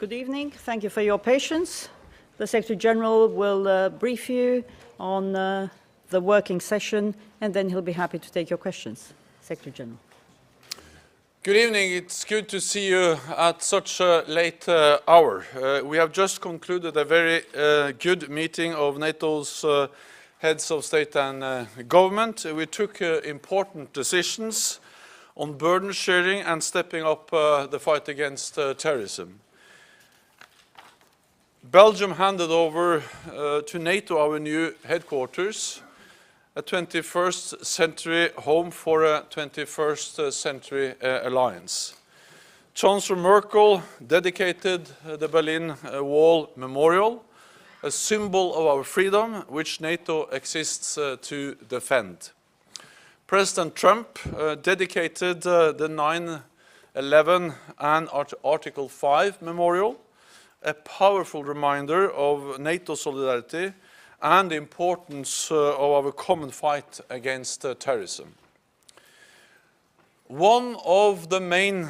Good evening. Thank you for your patience. The Secretary General will brief you on the working session, and then he'll be happy to take your questions. Secretary General. Good evening. It's good to see you at such a late hour. We have just concluded a very good meeting of NATO's heads of state and government. We took important decisions on burden sharing and stepping up the fight against terrorism. Belgium handed over to NATO our new headquarters, a 21st century home for a 21st century alliance. Chancellor Merkel dedicated the Berlin Wall Memorial, a symbol of our freedom, which NATO exists to defend. President Trump dedicated the 9/11 and Article 5 Memorial, a powerful reminder of NATO solidarity and the importance of our common fight against terrorism. One of the main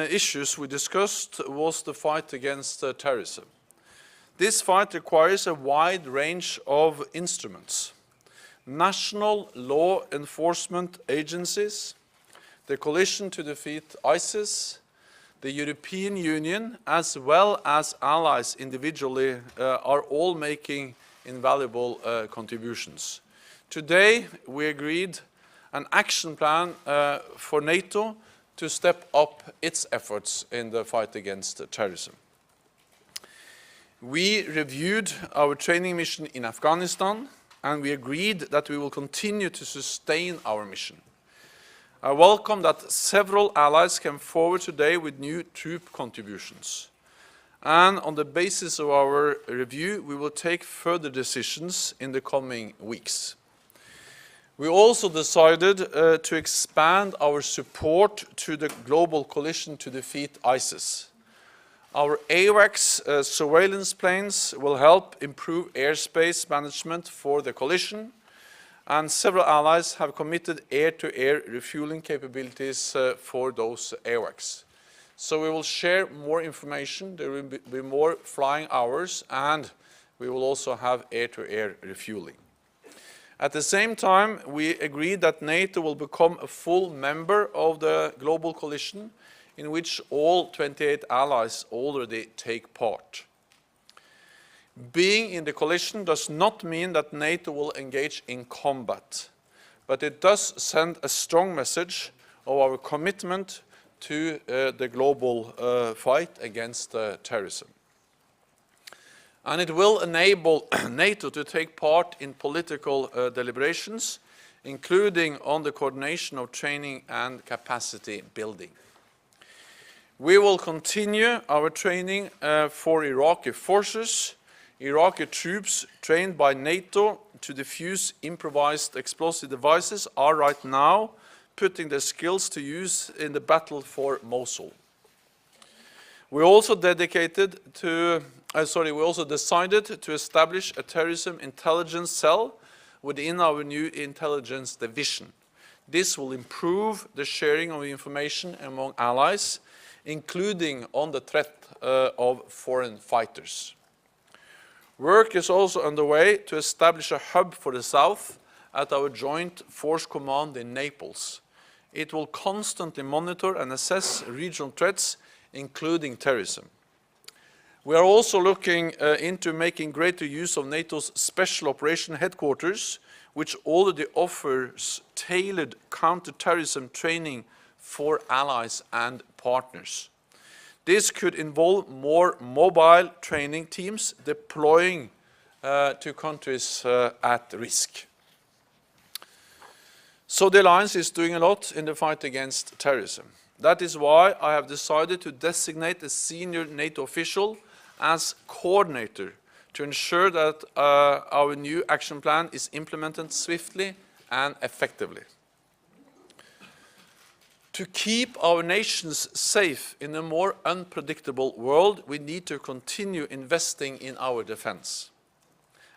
issues we discussed was the fight against terrorism. This fight requires a wide range of instruments. National law enforcement agencies, the coalition to defeat ISIS, the European Union, as well as allies individually, are all making invaluable contributions. Today, we agreed an action plan for NATO to step up its efforts in the fight against terrorism. We reviewed our training mission in Afghanistan, and we agreed that we will continue to sustain our mission. I welcome that several allies came forward today with new troop contributions. And on the basis of our review, we will take further decisions in the coming weeks. We also decided to expand our support to the global coalition to defeat ISIS. Our AWACS surveillance planes will help improve airspace management for the coalition, and several allies have committed air-to-air refueling capabilities for those AWACS. So we will share more information, there will be more flying hours, and we will also have air-to-air refueling. At the same time, we agreed that NATO will become a full member of the global coalition, in which all 28 allies already take part. Being in the coalition does not mean that NATO will engage in combat, but it does send a strong message of our commitment to the global fight against terrorism. And it will enable NATO to take part in political deliberations, including on the coordination of training and capacity building. We will continue our training for Iraqi forces. Iraqi troops trained by NATO to defuse improvised explosive devices are right now putting their skills to use in the battle for Mosul. We also decided to establish a terrorism intelligence cell within our new intelligence division. This will improve the sharing of information among allies, including on the threat of foreign fighters. Work is also underway to establish a hub for the South at our Joint Force Command in Naples. It will constantly monitor and assess regional threats, including terrorism. We are also looking into making greater use of NATO's Special Operation Headquarters, which already offers tailored counter-terrorism training for allies and partners. This could involve more mobile training teams deploying to countries at risk. So the alliance is doing a lot in the fight against terrorism. That is why I have decided to designate a senior NATO official as coordinator to ensure that our new action plan is implemented swiftly and effectively. To keep our nations safe in a more unpredictable world, we need to continue investing in our defense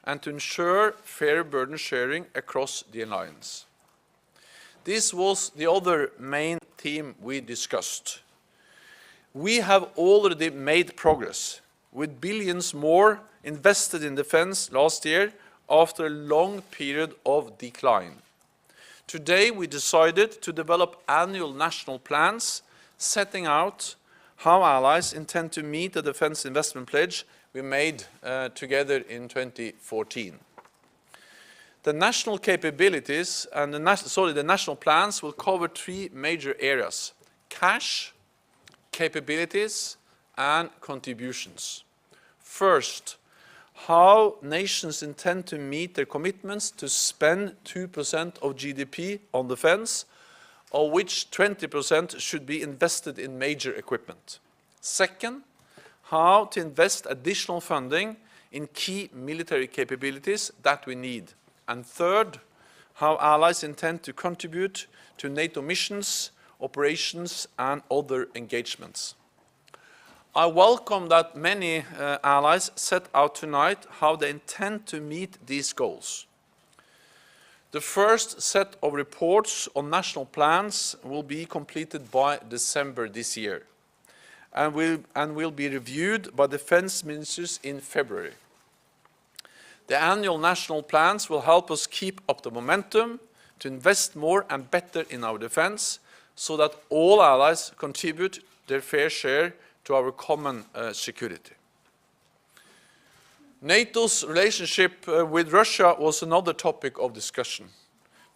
and to ensure fair burden sharing across the alliance. This was the other main theme we discussed. We have already made progress with billions more invested in defense last year after a long period of decline. Today, we decided to develop annual national plans setting out how allies intend to meet the defense investment pledge we made together in 2014. The national capabilities and the national plans will cover three major areas: cash, capabilities, and contributions. First, how nations intend to meet their commitments to spend 2% of GDP on defense, of which 20% should be invested in major equipment. Second, how to invest additional funding in key military capabilities that we need. And third, how allies intend to contribute to NATO missions, operations, and other engagements. I welcome that many allies set out tonight how they intend to meet these goals. The first set of reports on national plans will be completed by December this year and will be reviewed by defense ministers in February. The annual national plans will help us keep up the momentum to invest more and better in our defense so that all allies contribute their fair share to our common security. NATO's relationship with Russia was another topic of discussion.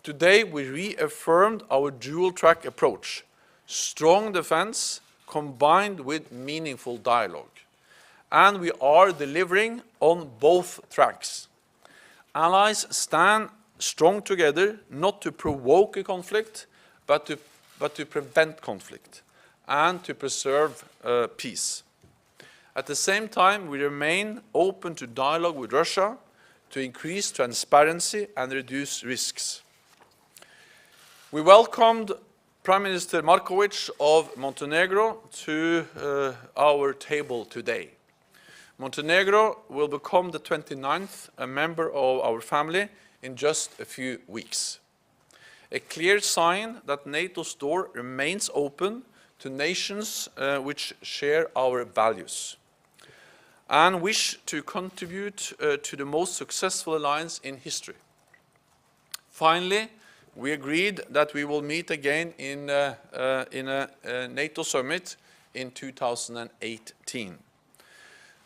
Today we reaffirmed our dual-track approach: strong defense combined with meaningful dialogue. And we are delivering on both tracks. Allies stand strong together, not to provoke a conflict, but to prevent conflict and to preserve peace. At the same time, we remain open to dialogue with Russia to increase transparency and reduce risks. We welcomed Prime Minister Markovic of Montenegro to our table today. Montenegro will become the 29th member of our family in just a few weeks. A clear sign that NATO's door remains open to nations which share our values and wish to contribute to the most successful alliance in history. Finally, we agreed that we will meet again in a NATO summit in 2018.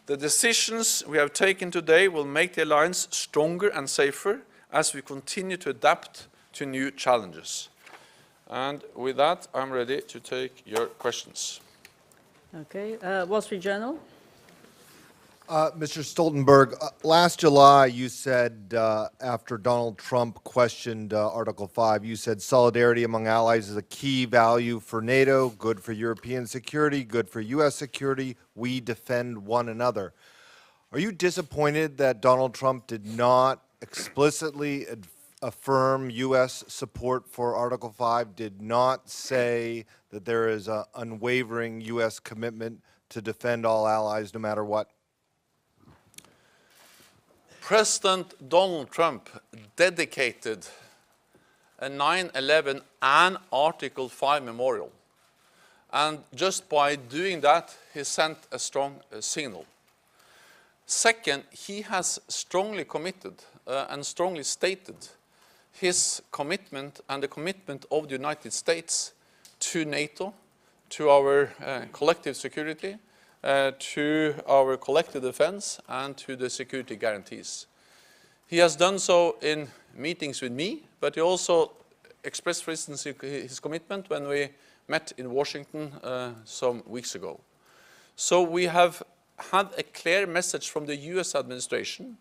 The decisions we have taken today will make the alliance stronger and safer as we continue to adapt to new challenges. And with that, I'm ready to take your questions. Okay, Wall Street Journal. Mr. Stoltenberg, last July you said, after Donald Trump questioned Article 5, you said solidarity among allies is a key value for NATO, good for European security, good for U.S. security. We defend one another. Are you disappointed that Donald Trump did not explicitly affirm U.S. support for Article 5, did not say that there is an unwavering U.S. commitment to defend all allies no matter what? President Donald Trump dedicated a 9/11 and Article 5 memorial. And just by doing that, he sent a strong signal. Second, he has strongly committed and strongly stated his commitment and the commitment of the United States to NATO, to our collective security, to our collective defense, and to the security guarantees. He has done so in meetings with me, but he also expressed, for instance, his commitment when we met in Washington some weeks ago. So we have had a clear message from the US administration,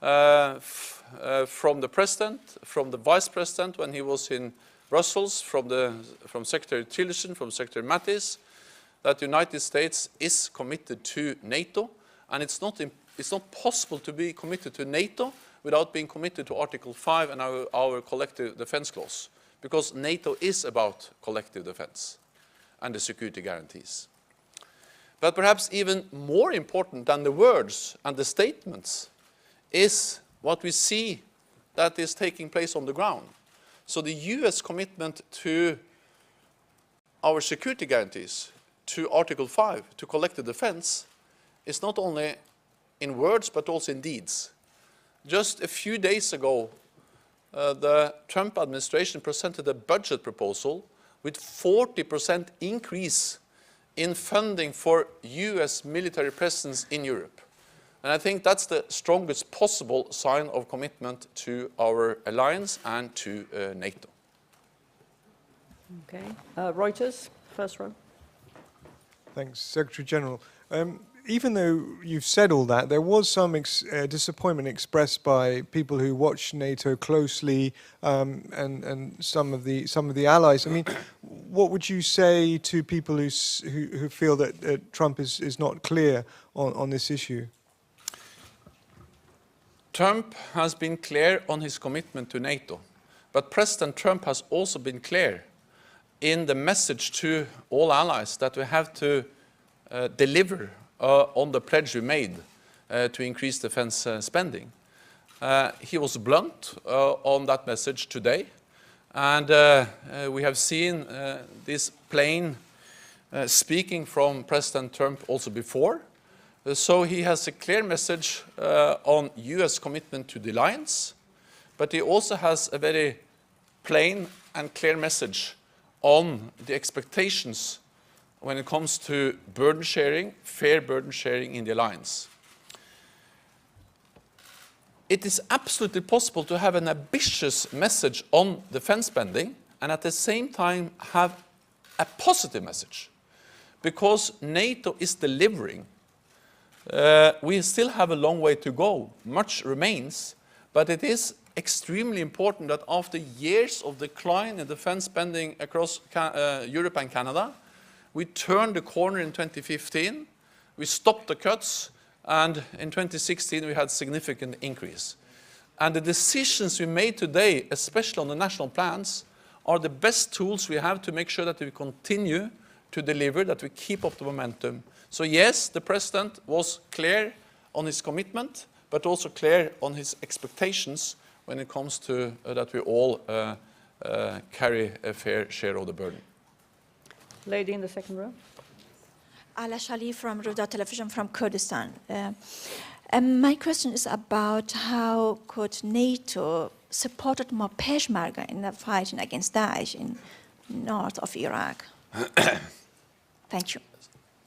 from the President, from the Vice President when he was in Brussels, from Secretary Tillerson, from Secretary Mattis, that the United States is committed to NATO, and it's not possible to be committed to NATO without being committed to Article 5 and our collective defense clause, because NATO is about collective defense and the security guarantees. But perhaps even more important than the words and the statements is what we see that is taking place on the ground. So the US commitment to our security guarantees, to Article 5, to collective defense, is not only in words but also in deeds. Just a few days ago, the Trump administration presented a budget proposal with 40% increase in funding for US military presence in Europe. And I think that's the strongest possible sign of commitment to our alliance and to NATO. Okay. Reuters, first row. Thanks, Secretary General. Even though you've said all that, there was some disappointment expressed by people who watch NATO closely and some of the allies. I mean, what would you say to people who feel that Trump is not clear on this issue? Trump has been clear on his commitment to NATO, but President Trump has also been clear in the message to all allies that we have to deliver on the pledge we made to increase defense spending. He was blunt on that message today, and we have seen this plain speaking from President Trump also before. So he has a clear message on US commitment to the alliance, but he also has a very plain and clear message on the expectations when it comes to burden sharing, fair burden sharing in the alliance. It is absolutely possible to have an ambitious message on defense spending and at the same time have a positive message, because NATO is delivering. We still have a long way to go. Much remains, but it is extremely important that after years of decline in defense spending across Europe and Canada, we turned the corner in 2015, we stopped the cuts, and in 2016 we had significant increase. And the decisions we made today, especially on the national plans, are the best tools we have to make sure that we continue to deliver, that we keep up the momentum. So yes, the President was clear on his commitment, but also clear on his expectations when it comes to that we all carry a fair share of the burden. Lady in the second row. Ala Shali from Ruda Television from Kurdistan. My question is about how could NATO support more Peshmerga in the fighting against Daesh in north of Iraq? Thank you.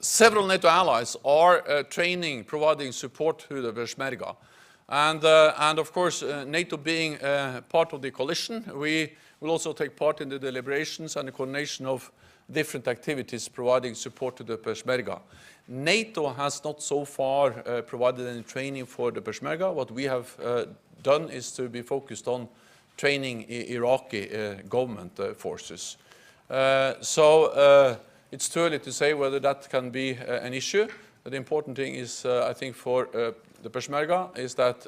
Several NATO allies are training, providing support to the Peshmerga. And of course, NATO being part of the coalition, we will also take part in the deliberations and the coordination of different activities providing support to the Peshmerga. NATO has not so far provided any training for the Peshmerga. What we have done is to be focused on training Iraqi government forces. It's too early to say whether that can be an issue. The important thing is, I think, for the Peshmerga is that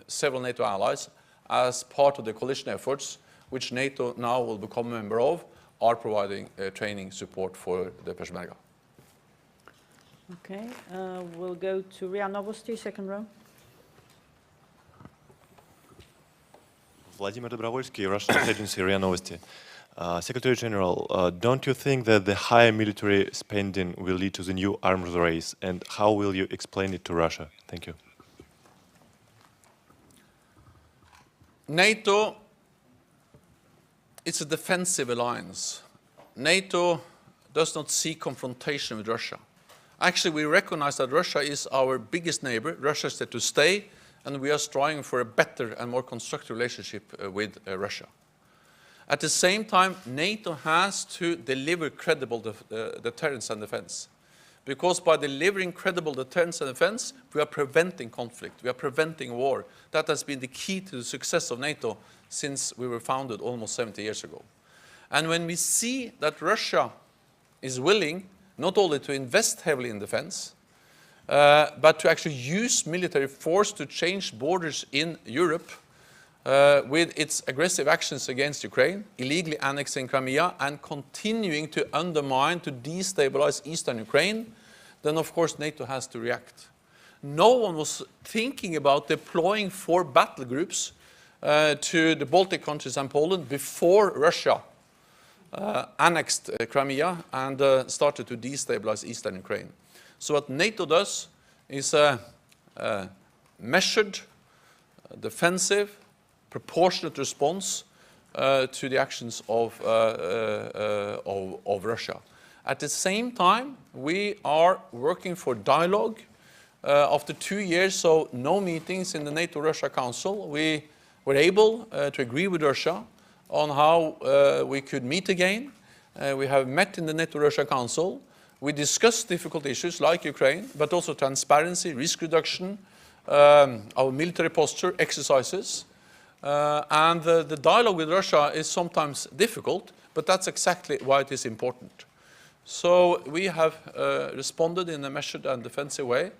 several NATO allies, as part of the coalition efforts, which NATO now will become a member of, are providing training support for the Peshmerga. Okay, we'll go to RIA Novosti, second row. Vladimir Dobrovolsky, Russian agency RIA Novosti. Secretary General, don't you think that the higher military spending will lead to the new arms race, and how will you explain it to Russia? Thank you. NATO, it's a defensive alliance. NATO does not seek confrontation with Russia. Actually, we recognize that Russia is our biggest neighbor. Russia is there to stay, and we are striving for a better and more constructive relationship with Russia. At the same time, NATO has to deliver credible deterrence and defense. Because by delivering credible deterrence and defense, we are preventing conflict, we are preventing war. That has been the key to the success of NATO since we were founded almost 70 years ago. And when we see that Russia is willing not only to invest heavily in defense, but to actually use military force to change borders in Europe, with its aggressive actions against Ukraine, illegally annexing Crimea, and continuing to undermine, to destabilize eastern Ukraine, then of course NATO has to react. No one was thinking about deploying 4 battle groups to the Baltic countries and Poland before Russia annexed Crimea and started to destabilize eastern Ukraine. So what NATO does is a measured, defensive, proportionate response to the actions of Russia. At the same time, we are working for dialogue. After 2 years, so no meetings in the NATO-Russia Council, we were able to agree with Russia on how we could meet again. We have met in the NATO-Russia Council. We discussed difficult issues like Ukraine, but also transparency, risk reduction, our military posture, exercises. And the dialogue with Russia is sometimes difficult, but that's exactly why it is important. So we have responded in a measured and defensive way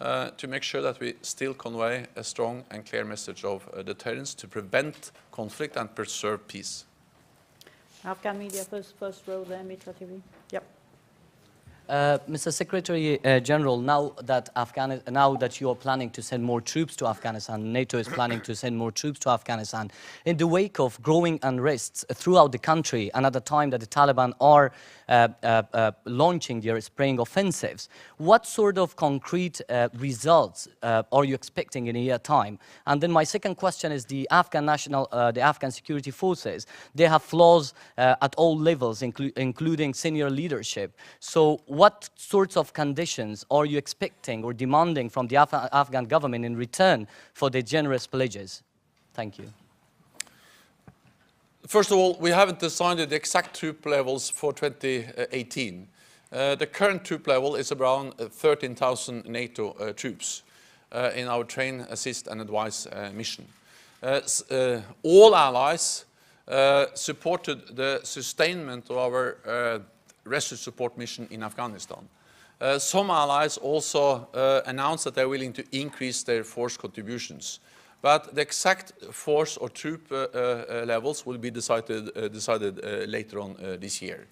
to make sure that we still convey a strong and clear message of deterrence to prevent conflict and preserve peace. Afghan media, first row there, Mitra TV. Yep. Mr. Secretary General, now that you are planning to send more troops to Afghanistan, NATO is planning to send more troops to Afghanistan, in the wake of growing unrests throughout the country and at the time that the Taliban are launching their spring offensives, what sort of concrete results are you expecting in a year's time? And then my second question is the Afghan security forces. They have flaws at all levels, including senior leadership. So what sorts of conditions are you expecting or demanding from the Afghan government in return for their generous pledges? Thank you. First of all, we haven't decided the exact troop levels for 2018. The current troop level is around 13,000 NATO troops in our train, assist and advise mission. All allies supported the sustainment of our rescue support mission in Afghanistan. Some allies also announced that they're willing to increase their force contributions. But the exact force or troop levels will be decided later on this year.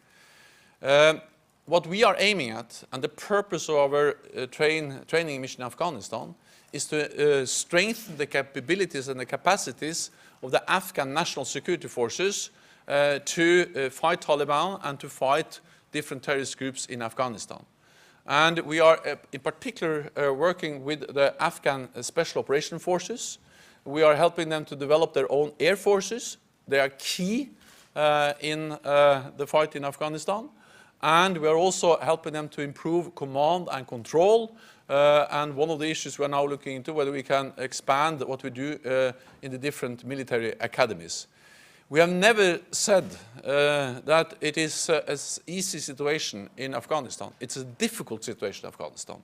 What we are aiming at, and the purpose of our training mission in Afghanistan, is to strengthen the capabilities and the capacities of the Afghan national security forces to fight Taliban and to fight different terrorist groups in Afghanistan. And we are in particular working with the Afghan Special Operation Forces. We are helping them to develop their own air forces. They are key in the fight in Afghanistan. And we are also helping them to improve command and control. And one of the issues we are now looking into whether we can expand what we do in the different military academies. We have never said that it is an easy situation in Afghanistan. It's a difficult situation in Afghanistan.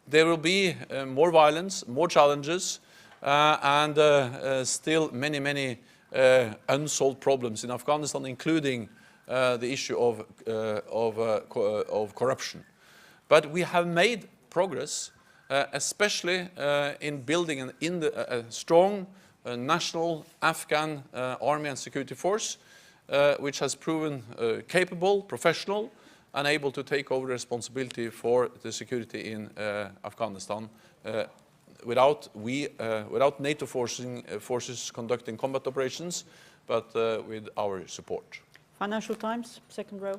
There will be more violence, more challenges, and still many unsolved problems in Afghanistan, including the issue of corruption. But we have made progress, especially in building a strong national Afghan army and security force, which has proven capable, professional, and able to take over responsibility for the security in Afghanistan without NATO forces conducting combat operations, but with our support. Financial Times, second row.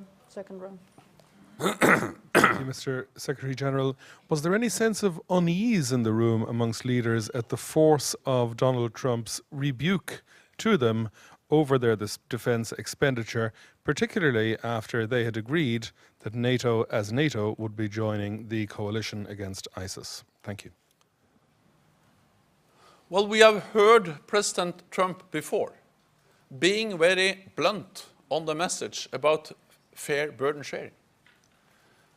Thank you, Mr. Secretary General. Was there any sense of unease in the room amongst leaders at the force of Donald Trump's rebuke to them over their defence expenditure, particularly after they had agreed that NATO would be joining the coalition against ISIS? Thank you. Well, we have heard President Trump before being very blunt on the message about fair burden sharing.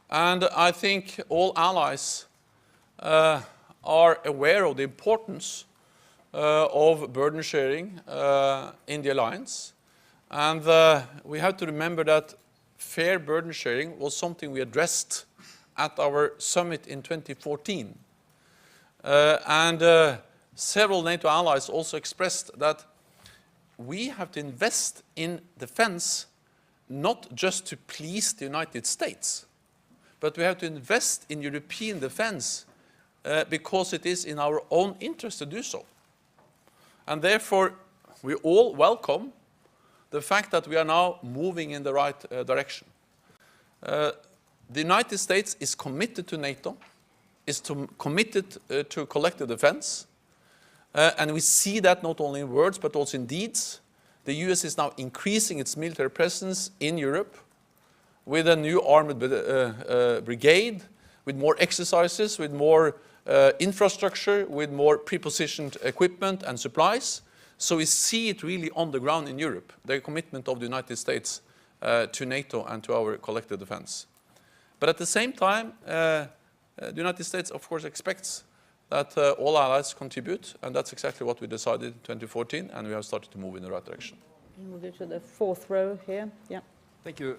And I think all allies are aware of the importance of burden sharing in the alliance. And we have to remember that fair burden sharing was something we addressed at our summit in 2014. And several NATO allies also expressed that we have to invest in defense not just to please the United States, but we have to invest in European defense because it is in our own interest to do so. And therefore, we all welcome the fact that we are now moving in the right direction. The United States is committed to NATO. is committed to collective defense. And we see that not only in words, but also in deeds. The US is now increasing its military presence in Europe with a new armored brigade, with more exercises, with more infrastructure, with more pre-positioned equipment and supplies. So we see it really on the ground in Europe, the commitment of the United States to NATO and to our collective defense. But at the same time, the United States, of course, expects that all allies contribute, and that's exactly what we decided in 2014, and we have started to move in the right direction. We'll go to the fourth row here. Yeah. Thank you.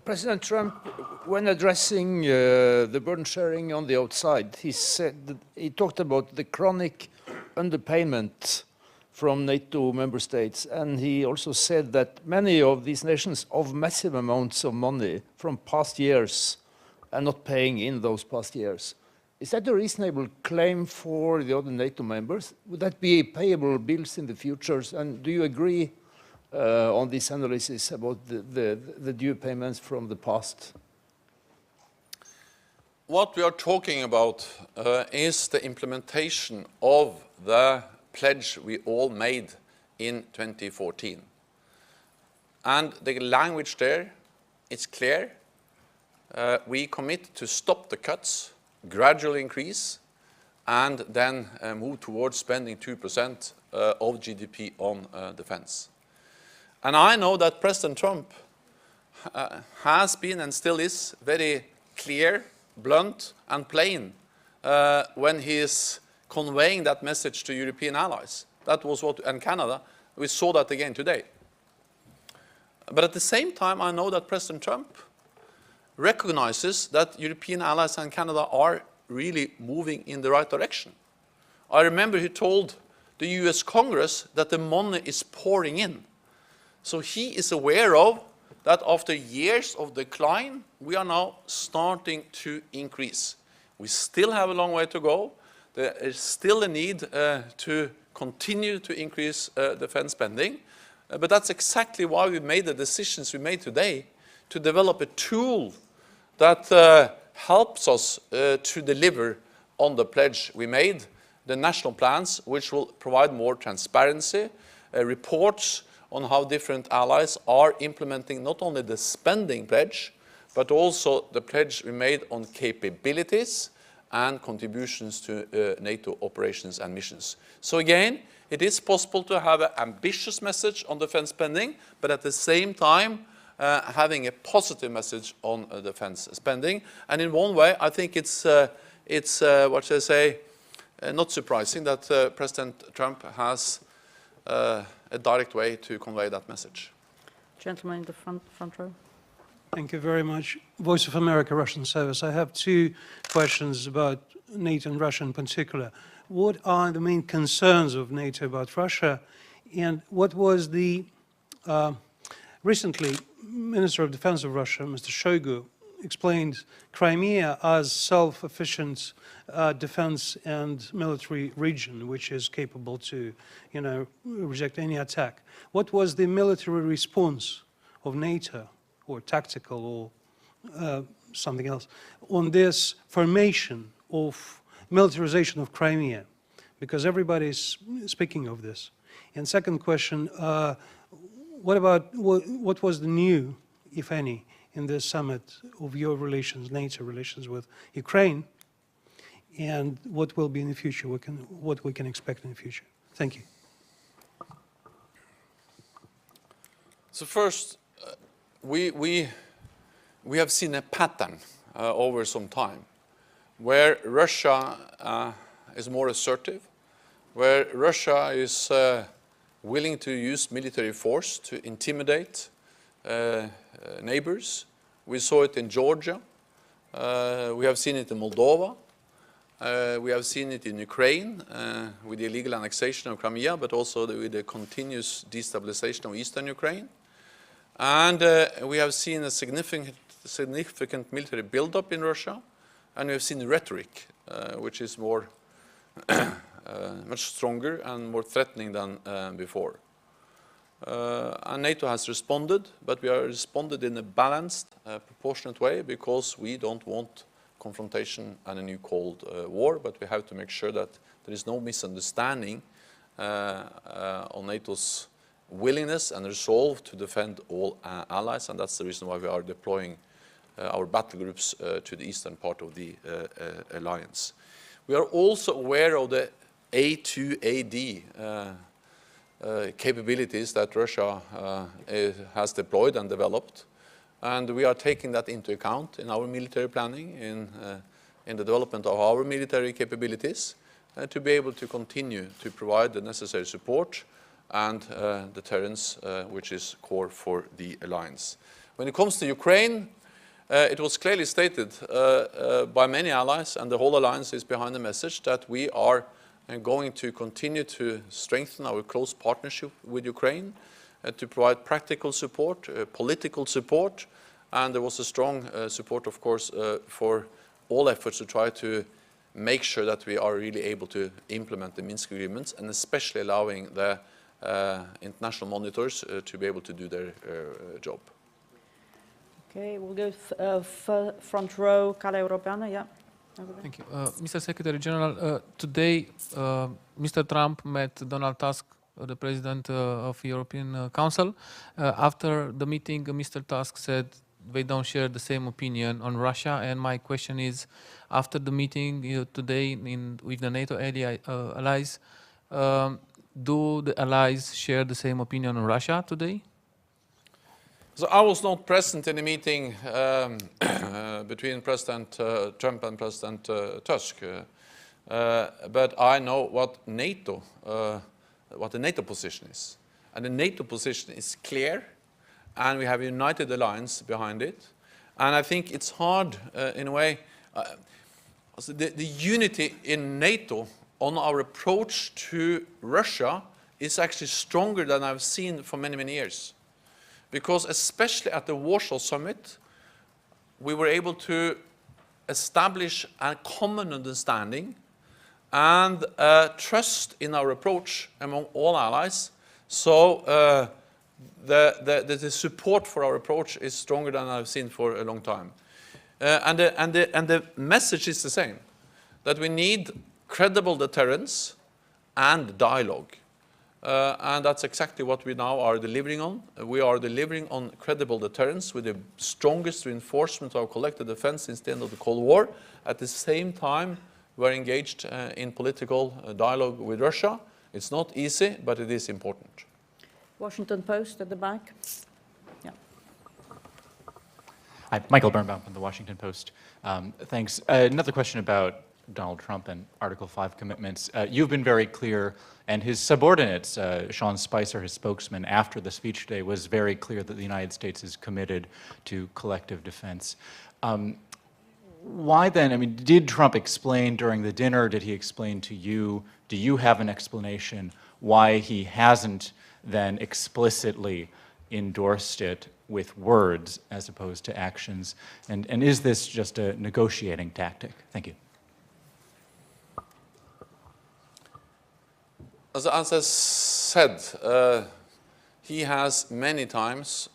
President Trump, when addressing the burden sharing on the outside, he talked about the chronic underpayment from NATO member states, and he also said that many of these nations owe massive amounts of money from past years and not paying in those past years. Is that a reasonable claim for the other NATO members? Would that be payable bills in the future? And do you agree on this analysis about the due payments from the past? What we are talking about is the implementation of the pledge we all made in 2014. And the language there is clear. We commit to stop the cuts, gradually increase, and then move towards spending 2% of GDP on defense. And I know that President Trump has been and still is very clear, blunt, and plain when he is conveying that message to European allies. That was what, and Canada, we saw that again today. But at the same time, I know that President Trump recognizes that European allies and Canada are really moving in the right direction. I remember he told the US Congress that the money is pouring in. So he is aware of that after years of decline, we are now starting to increase. We still have a long way to go. There is still a need to continue to increase defense spending. But that's exactly why we made the decisions we made today to develop a tool that helps us to deliver on the pledge we made, the national plans, which will provide more transparency, reports on how different allies are implementing not only the spending pledge, but also the pledge we made on capabilities and contributions to NATO operations and missions. So again, it is possible to have an ambitious message on defense spending, but at the same time, having a positive message on defense spending. And in one way, I think it's what should I say, not surprising that President Trump has a direct way to convey that message. Gentleman in the front row. Thank you very much. Voice of America, Russian Service. I have two questions about NATO and Russia in particular. What are the main concerns of NATO about Russia? And what was the, recently, Minister of Defense of Russia, Mr. Shoigu, explained Crimea as self-efficient defense and military region, which is capable to, reject any attack. What was the military response of NATO, or tactical, or something else, on this formation of militarization of Crimea? Because everybody's speaking of this. And second question, what was the new, if any, in this summit of your relations, NATO relations with Ukraine, and what will be in the future, what we can expect in the future? Thank you. So first, we have seen a pattern over some time where Russia is more assertive, where Russia is willing to use military force to intimidate neighbors. We saw it in Georgia. We have seen it in Moldova. We have seen it in Ukraine with the illegal annexation of Crimea, but also with the continuous destabilization of eastern Ukraine. And we have seen a significant military buildup in Russia, and we have seen rhetoric, which is more much stronger and more threatening than before. And NATO has responded, but we have responded in a balanced, proportionate way, because we don't want confrontation and a new Cold War, but we have to make sure that there is no misunderstanding on NATO's willingness and resolve to defend all allies, and that's the reason why we are deploying our battle groups to the eastern part of the alliance. We are also aware of the A2AD capabilities that Russia has deployed and developed, and we are taking that into account in our military planning, in the development of our military capabilities, to be able to continue to provide the necessary support and deterrence, which is core for the alliance. When it comes to Ukraine, it was clearly stated by many allies, and the whole alliance is behind the message that we are going to continue to strengthen our close partnership with Ukraine, to provide practical support, political support, and there was a strong support, of course, for all efforts to try to make sure that we are really able to implement the Minsk agreements, and especially allowing the international monitors to be able to do their job. Okay, we'll go front row, Cala Europeană, yeah. Thank you. Mr. Secretary General, today Mr. Trump met Donald Tusk, the President of the European Council. After the meeting, Mr. Tusk said they don't share the same opinion on Russia, and my question is, after the meeting today with the NATO allies, do the allies share the same opinion on Russia today? So I was not present in the meeting between President Trump and President Tusk, but I know what the NATO position is. And the NATO position is clear, and we have a united alliance behind it. And I think it's hard, in a way, the unity in NATO on our approach to Russia is actually stronger than I've seen for many, many years. Because especially at the Warsaw Summit, we were able to establish a common understanding and trust in our approach among all allies. So the support for our approach is stronger than I've seen for a long time. And the message is the same, that we need credible deterrence and dialogue. And that's exactly what we now are delivering on. We are delivering on credible deterrence with the strongest reinforcement of collective defense since the end of the Cold War. At the same time, we're engaged in political dialogue with Russia. It's not easy, but it is important. Washington Post at the back. Yeah. Hi, Michael Birnbaum from the Washington Post. Thanks. Another question about Donald Trump and Article 5 commitments. You've been very clear, and his subordinates, Sean Spicer, his spokesman, after the speech today, was very clear that the United States is committed to collective defense. Why then, I mean, did Trump explain during the dinner, did he explain to you, do you have an explanation why he hasn't then explicitly endorsed it with words as opposed to actions? And is this just a negotiating tactic? Thank you. As I said, he has many times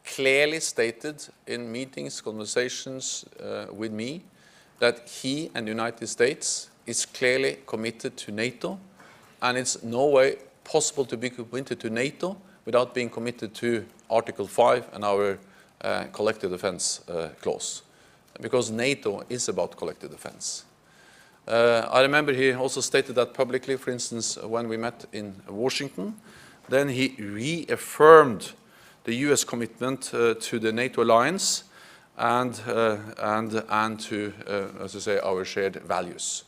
clearly stated in meetings, conversations with me, that he and the United States is clearly committed to NATO, and it's no way possible to be committed to NATO without being committed to Article 5 and our collective defense clause, because NATO is about collective defense. I remember he also stated that publicly, for instance, when we met in Washington. Then he reaffirmed the U.S. commitment to the NATO alliance and to, as I say, our shared values.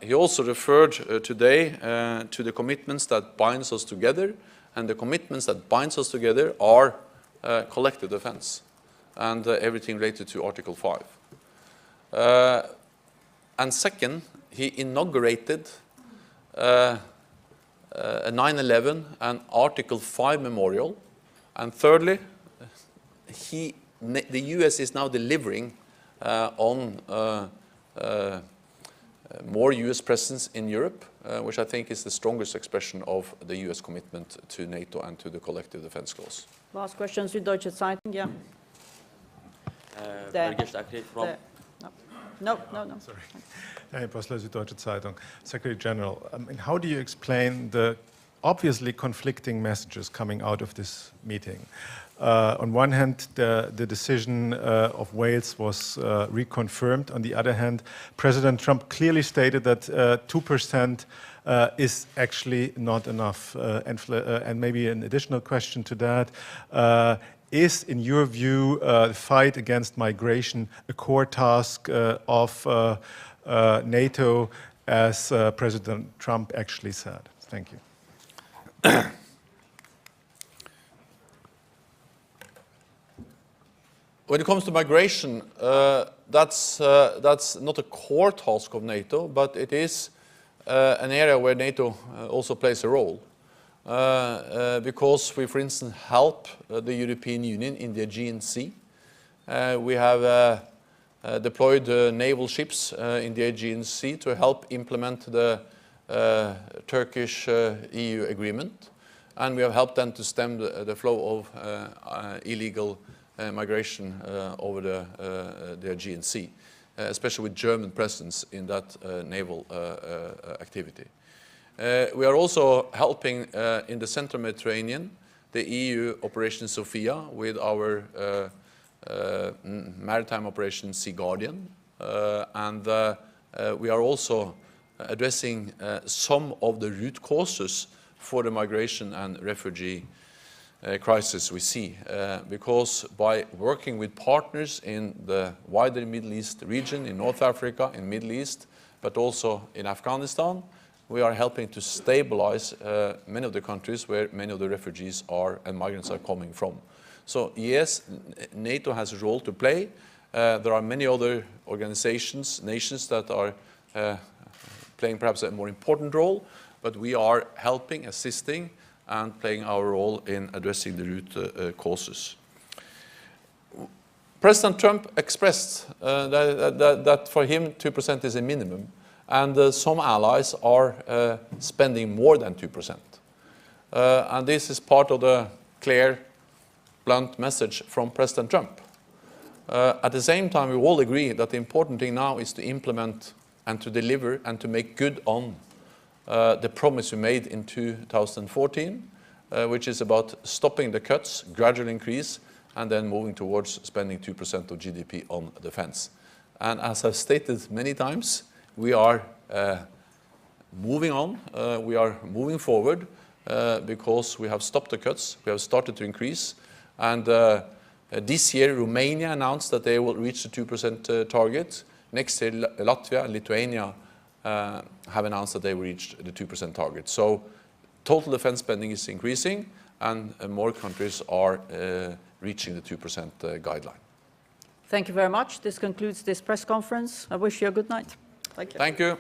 He also referred today to the commitments that binds us together, and the commitments that binds us together are collective defense and everything related to Article 5. And second, he inaugurated a 9/11 and Article 5 memorial. And thirdly, the U.S. is now delivering on more U.S. presence in Europe, which I think is the strongest expression of the U.S. commitment to NATO and to the collective defense clause. Last question, Süddeutsche Zeitung, yeah. There. Burgess Akri from There. No. Sorry. Herr Bossler, Süddeutsche Zeitung. Secretary General, how do you explain the obviously conflicting messages coming out of this meeting? On one hand, the decision of Wales was reconfirmed. On the other hand, President Trump clearly stated that 2% is actually not enough. And maybe an additional question to that, is, in your view, the fight against migration a core task of NATO, as President Trump actually said? Thank you. When it comes to migration, that's not a core task of NATO, but it is an area where NATO also plays a role. Because we, for instance, help the European Union in the Aegean Sea. We have deployed naval ships in the Aegean Sea to help implement the Turkish-EU agreement. And we have helped them to stem the flow of illegal migration over the Aegean Sea, especially with German presence in that naval activity. We are also helping in the Central Mediterranean, the EU Operation Sophia with our maritime operation Sea Guardian. And we are also addressing some of the root causes for the migration and refugee crisis we see. Because by working with partners in the wider Middle East region, in North Africa, in Middle East, but also in Afghanistan, we are helping to stabilize many of the countries where many of the refugees are and migrants are coming from. So yes, NATO has a role to play. There are many other organizations, nations that are playing perhaps a more important role, but we are helping, assisting, and playing our role in addressing the root causes. President Trump expressed that for him 2% is a minimum. And some allies are spending more than 2%. And this is part of the clear, blunt message from President Trump. At the same time, we all agree that the important thing now is to implement and to deliver and to make good on the promise we made in 2014, which is about stopping the cuts, gradual increase, and then moving towards spending 2% of GDP on defense. And as I've stated many times, we are moving on, we are moving forward because we have stopped the cuts, we have started to increase. And this year, Romania announced that they will reach the 2% target. Next year, Latvia and Lithuania have announced that they will reach the 2% target. So total defense spending is increasing, and more countries are reaching the 2% guideline. Thank you very much. This concludes this press conference. I wish you a good night. Thank you. Thank you.